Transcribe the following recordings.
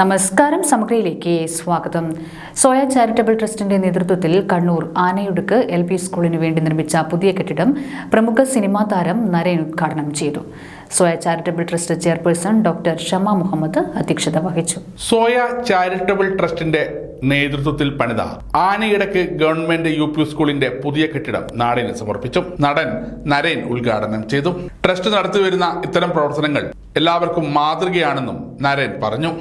നമസ്കാരം. സമഗ്രയിലേക്ക് സ്വാഗതം. Soya charitable ട്രസ്റ്റിന്റെ നേതൃത്വത്തിൽ കണ്ണൂർ ആനയുടുക്ക് LP സ്കൂളിനു വേണ്ടി നിർമ്മിച്ച പുതിയ കെട്ടിടം പ്രമുഖ സിനിമാ താരം നരേൻ ഉദ്ഘാടനം ചെയ്തു. Soya charitable trust chairperson doctor Shama Muhammad അധ്യക്ഷത വഹിച്ചു. സോയ ചാരിറ്റബിൾ ട്രസ്റ്റിന്റെ നേതൃത്വത്തിൽ പണിത ആനയിടക്ക് ഗവൺമെന്റ് UP സ്കൂളിന്റെ പുതിയ കെട്ടിടം നാടിന് സമർപ്പിച്ചു. നടൻ നരേൻ ഉദ്ഘാടനം ചെയ്തു. ട്രസ്റ്റ് നടത്തിവരുന്ന ഇത്തരം പ്രവർത്തനങ്ങൾ എല്ലാവർക്കും മാതൃകയാണെന്നും നരേൻ പറഞ്ഞു.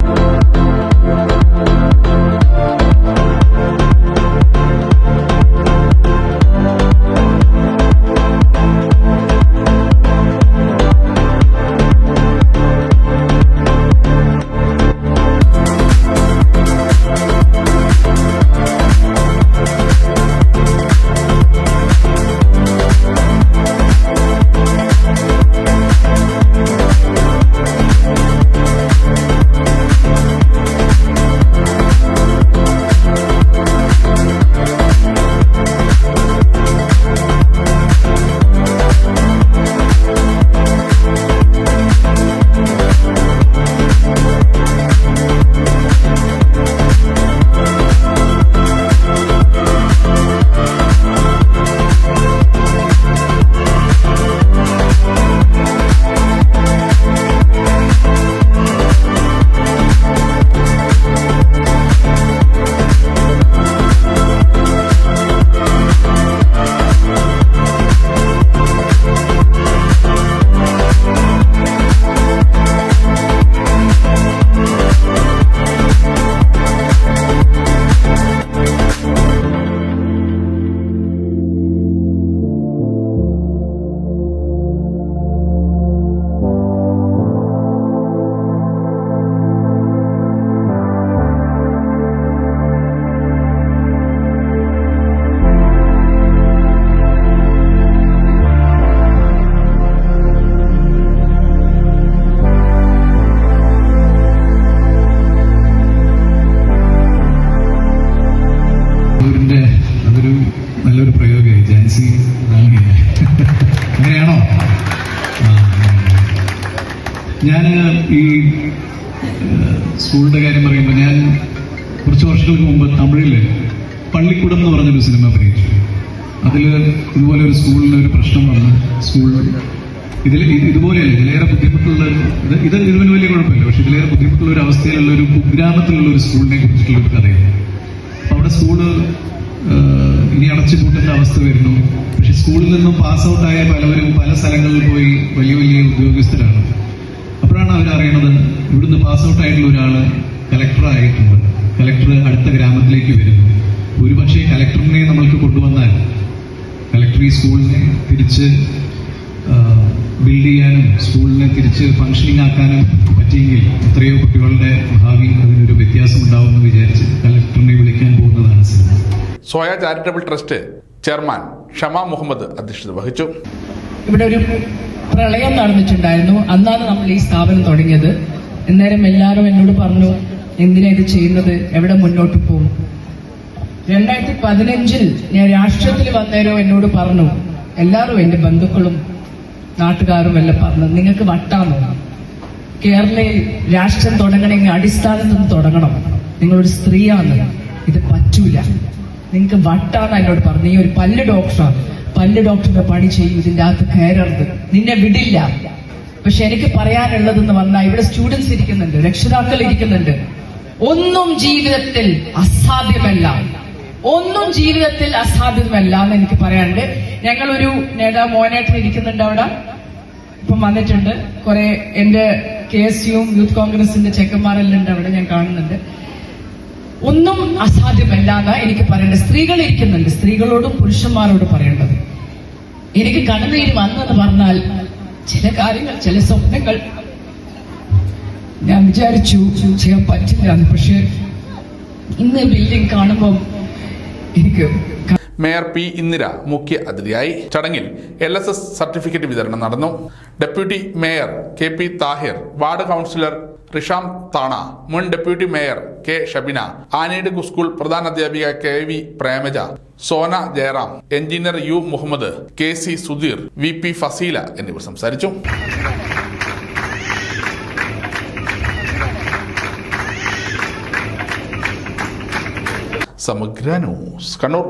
നല്ലൊരു പ്രയോഗമായി ജാൻസി നൽകിയ അങ്ങനെയാണോ? ഞാൻ ഈ സ്കൂളിന്റെ കാര്യം പറയുമ്പോൾ ഞാൻ കുറച്ച് വർഷങ്ങൾക്ക് മുമ്പ് തമിഴിൽ പള്ളിക്കൂടം എന്ന് പറഞ്ഞൊരു സിനിമ അഭിനയിച്ചു. അതിൽ ഇതുപോലെ ഒരു സ്കൂളിന് ഒരു പ്രശ്നം വന്ന് സ്കൂൾ ഇതുപോലെയല്ല, ഇതിലേറെ ബുദ്ധിമുട്ടുള്ള ഇതിന് വലിയ കുഴപ്പമില്ല, പക്ഷെ ഇതിലേറെ ബുദ്ധിമുട്ടുള്ള ഒരു അവസ്ഥയിലുള്ള ഒരു കുഗ്രാമത്തിലുള്ള ഒരു സ്കൂളിനെ കുറിച്ചിട്ടുള്ള ഒരു കഥയാണ്. അപ്പൊ അവിടെ സ്കൂള് ഇനി അടച്ചുപൂട്ടുന്ന അവസ്ഥ വരുന്നു. പക്ഷെ സ്കൂളിൽ നിന്നും പാസ് ഔട്ടായ പലവരും പല സ്ഥലങ്ങളിൽ പോയി വലിയ വലിയ ഉദ്യോഗസ്ഥരാണ്. അപ്പോഴാണ് അവരറിയണത് ഇവിടുന്ന് പാസ് ഔട്ട് ആയിട്ടുള്ള ഒരാള് കലക്ടറായിട്ടുണ്ട്. കലക്ടർ അടുത്ത ഗ്രാമത്തിലേക്ക് വരുന്നു. ഒരുപക്ഷെ കലക്ടറിനെ നമ്മൾക്ക് കൊണ്ടുവന്നാൽ കലക്ടർ ഈ സ്കൂളിനെ തിരിച്ച് ബിൽഡ് ചെയ്യാനും സ്കൂളിനെ തിരിച്ച് ഫംഗ്ഷനിങ് ആക്കാനും പറ്റിയെങ്കിൽ എത്രയോ കുട്ടികളുടെ ഭാവി അതിനൊരു വ്യത്യാസം ഉണ്ടാവുമെന്ന് വിചാരിച്ച് കലക്ടറിനെ വിളിക്കാൻ പോകുന്നതാണ് സിനിമ. Soya charitable trust chairman Shama Muhammad അധ്യക്ഷത വഹിച്ചു. ഇവിടെ ഒരു പ്രളയം നടന്നിട്ടുണ്ടായിരുന്നു. അന്നാണ് നമ്മൾ ഈ സ്ഥാപനം തുടങ്ങിയത്. അന്നേരം എല്ലാവരും എന്നോട് പറഞ്ഞു, എന്തിനാ ഇത് ചെയ്യുന്നത്, എവിടെ മുന്നോട്ട് പോകും. 2015 ഞാൻ രാഷ്ട്രീയത്തിൽ വന്നേരം എന്നോട് പറഞ്ഞു, എല്ലാവരും എന്റെ ബന്ധുക്കളും നാട്ടുകാരും എല്ലാം പറഞ്ഞു, നിങ്ങൾക്ക് വട്ടാണോ, കേരളയിൽ രാഷ്ട്രം തുടങ്ങണമെങ്കിൽ അടിസ്ഥാനത്തിൽ നിന്ന് തുടങ്ങണം, നിങ്ങളൊരു സ്ത്രീയാണ്, ഇത് പറ്റൂല, നിങ്ങൾക്ക് വട്ടാണ് എന്നോട് പറഞ്ഞു. നീ ഒരു പല്ല് ഡോക്ടറുടെ പണി ചെയ്യും, ഇതിന്റെ അകത്ത് കയറരുത്, നിന്നെ വിടില്ല. പക്ഷെ എനിക്ക് പറയാനുള്ളതെന്ന് പറഞ്ഞാൽ ഇവിടെ സ്റ്റുഡൻസ് ഇരിക്കുന്നുണ്ട്, രക്ഷിതാക്കൾ ഇരിക്കുന്നുണ്ട്. ഒന്നും ജീവിതത്തിൽ അസാധ്യമല്ല എന്ന് എനിക്ക് പറയാനുണ്ട്. ഞങ്ങളൊരു നേതാവ് മോനേട്ടൻ ഇരിക്കുന്നുണ്ട് അവിടെ, ഇപ്പം വന്നിട്ടുണ്ട്. കുറെ എന്റെ KSU യൂത്ത് കോൺഗ്രസിന്റെ ചെക്കന്മാരെല്ലാം ഉണ്ട് അവിടെ, ഞാൻ കാണുന്നുണ്ട്. ഒന്നും അസാധ്യമല്ല എന്ന് എനിക്ക് പറയേണ്ടത്. സ്ത്രീകൾ ഇരിക്കുന്നുണ്ട്, സ്ത്രീകളോടും പുരുഷന്മാരോടും പറയേണ്ടത്. എനിക്ക് കണ്ണുനീര് വന്നെന്ന് പറഞ്ഞാൽ ചില കാര്യങ്ങൾ, ചില സ്വപ്നങ്ങൾ ഞാൻ വിചാരിച്ചു ചെയ്യാൻ പറ്റില്ല. പക്ഷെ ഇന്ന് ബിൽഡിംഗ് കാണുമ്പോൾ എനിക്ക് മേയർ P. ഇന്ദിര മുഖ്യ അതിഥിയായി. ചടങ്ങിൽ LSS സർട്ടിഫിക്കറ്റ് വിതരണം നടന്നു. Deputy mayor KP Thahir, ward councillor Risham Thana, മുൻ deputy mayor K. Shabina, Anayidukku school പ്രധാനാധ്യാപിക KV Premaja, Sona Jayaram, engineer U. Muhammad, KC Sudheer, VP Faseela എന്നിവർ സംസാരിച്ചു. സമഗ്ര ന്യൂസ് കണ്ണൂർ.